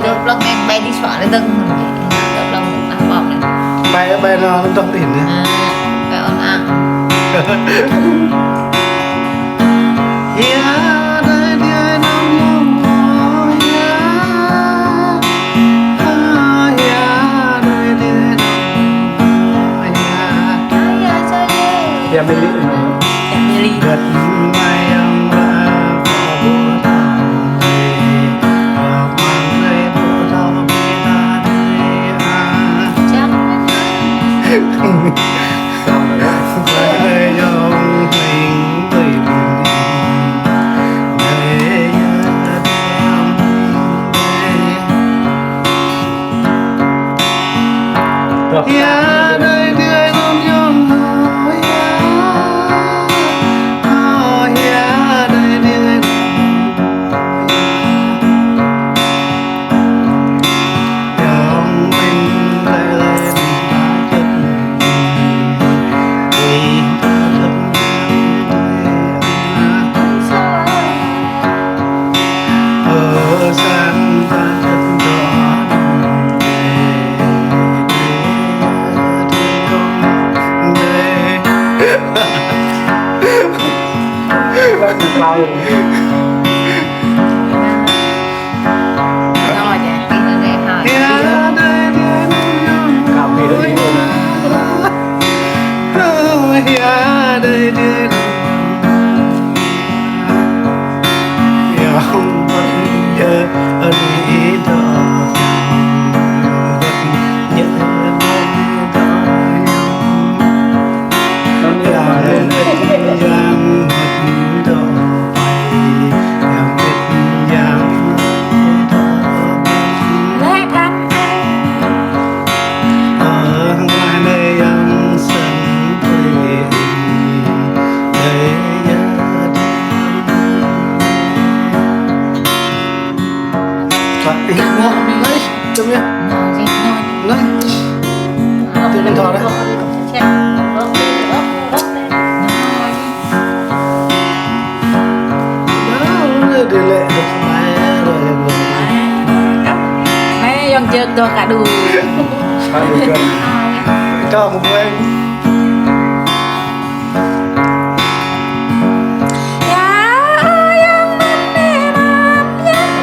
được lần em bay đi xóa lên từng được lần ăn bọc này bay nó trong tỉnh nữa cái ổn ăn em đi gật mai ông đã có bố thằng gì và mang lấy bố thằng đi ta đi chắc để dòng mình tùy mình để nhớ em ya đời đời non nhung hỏi ya đời đời dòng mình lại lên ta chất vì ta rất ở sang ta rất rõ lâu rồi nhỉ đi lên đây hỏi làm gì đó đi không vẫn nhớ ở đây đó nhớ nó là lên giang mất đó em biết giang lẽ thắt ở ngoài nơi em sân quê để nhớ Thôi, đi ngồi đi lấy, chấm nhé. Lấy. Tự mình thò đấy. Đó, đi lệ được mai rồi vừa. mấy dân chơi tôi cả đùi hai người gần Cho một em.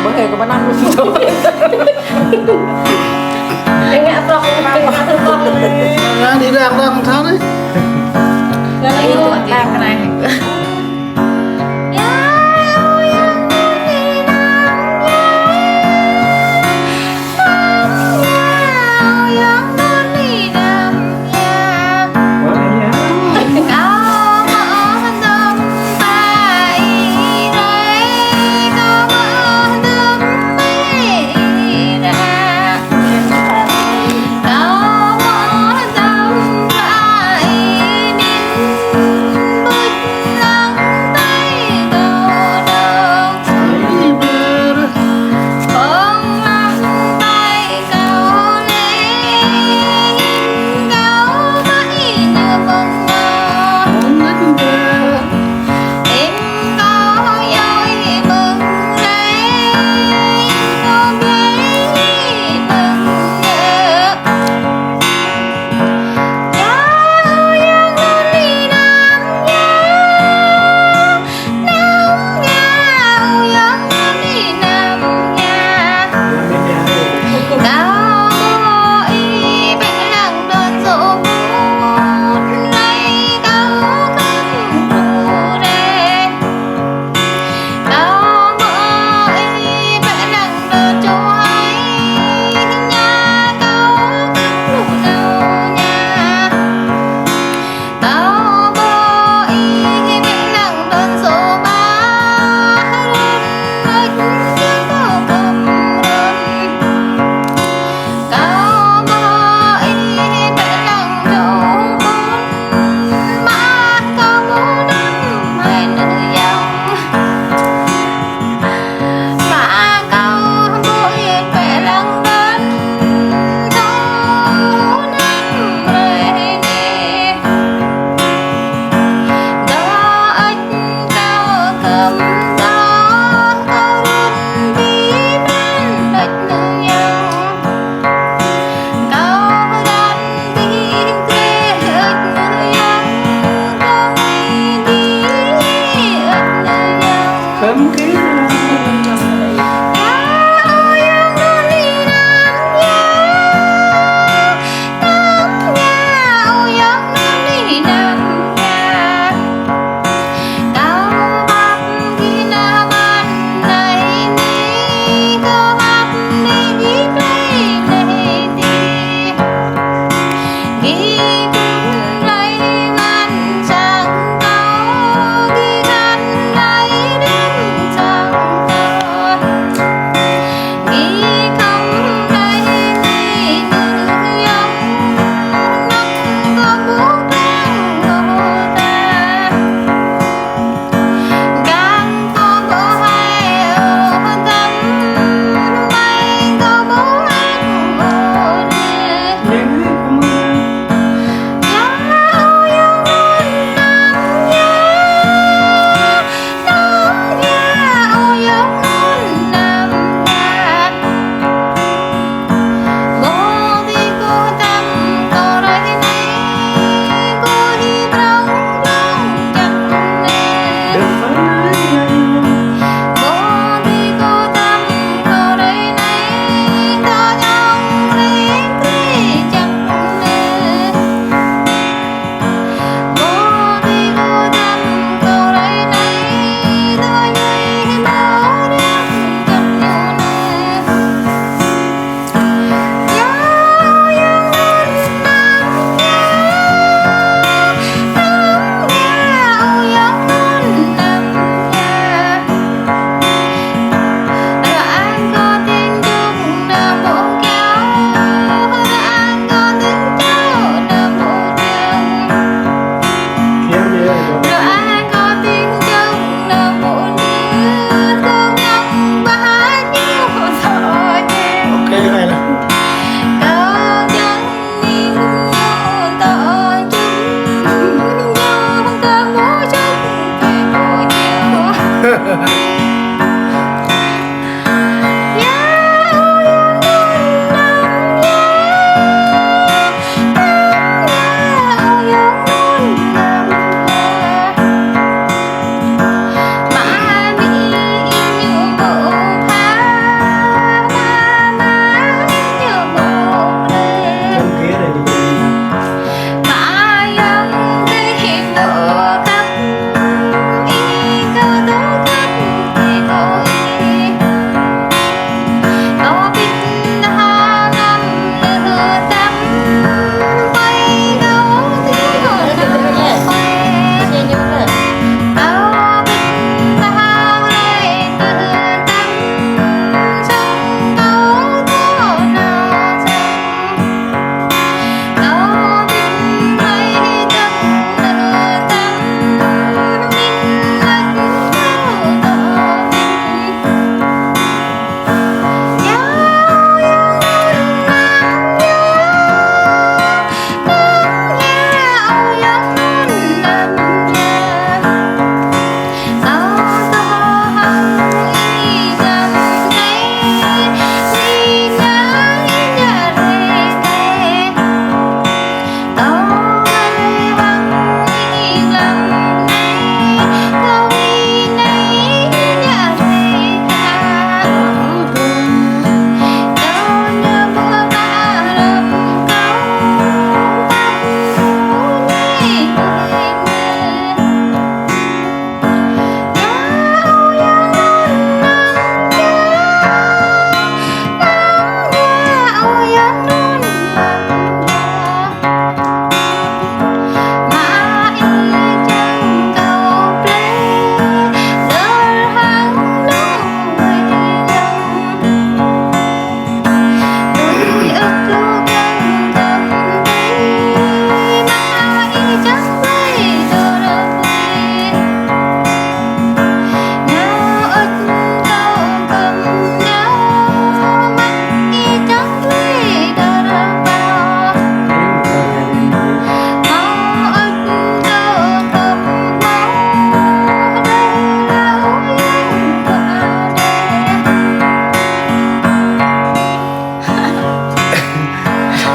bữa ngày của bạn ăn luôn anh ngã to Đi ra không tháo đấy. lấy tôi cái này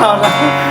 nào ra